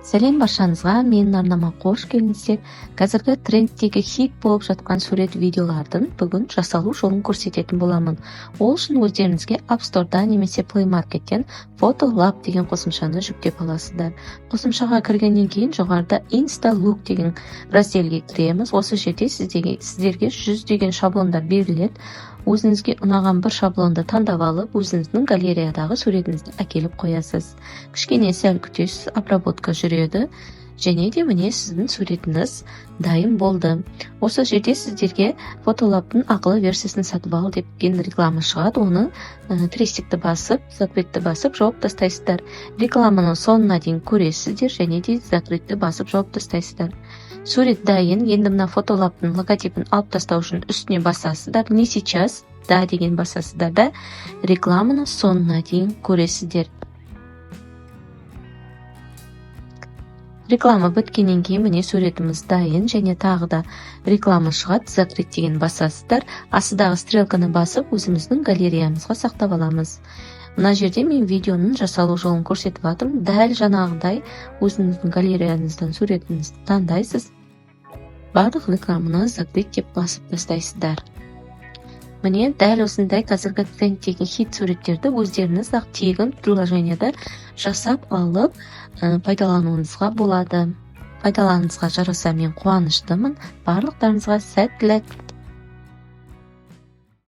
Сәлем баршаңызға, менің арнама қош келдіңіздер. Қазіргі трендтегі хит болып жатқан сурет видеолардың бүгін жасалу жолын көрсететін боламын. Ол үшін өздеріңізге App Store'да немесе Play Market'тен Photolab деген қосымшаны жүктеп аласыздар. Қосымшаға кіргеннен кейін жоғарыда Insta Look деген разделге кіреміз. Осы жерде сіздерге 100 деген шаблондар беріледі. Өзіңізге ұнаған бір шаблонды таңдап алып, өзіңіздің галереядағы суретіңізді әкеліп қоясыз. Кішкене сәл күтесіз, обработка жүреді, және де міне сіздің суретіңіз дайын болды. Осы жерде сіздерге Photolab'тың ақылы версиясын сатып ал деп реклама шығады. Оны крестикті басып, закрытты басып, жауып тастайсыздар. Рекламаның соңына дейін көресіздер, және де закрытты басып, жауып тастайсыздар. Сурет дайын. Енді мына Photolab'тың логотипін алып тастау үшін үстіне басасыздар. Не сейчас, да деген басасыздар да рекламаның соңына дейін көресіздер. Реклама біткеннен кейін міне суретіміз дайын, және тағы да реклама шығады, закрыть деген басасыздар. Астыдағы стрелканы басып, өзіміздің галереямызға сақтап аламыз. Мына жерде мен видеоның жасалу жолын көрсетіп жатырмын. Дәл жаңағыдай өзіңіздің галереяныздан суретіңізді таңдайсыз. Барлық рекламаны закрыть деп басып тастайсыздар. Міне дәл осындай қазіргі трендтегі хит суреттерді өздеріңіз ақ тегін приложениеда жасап алып пайдалануыңызға болады. Пайдаланыңызға жараса мен қуаныштымын. Барлықтарыңызға сәттілік.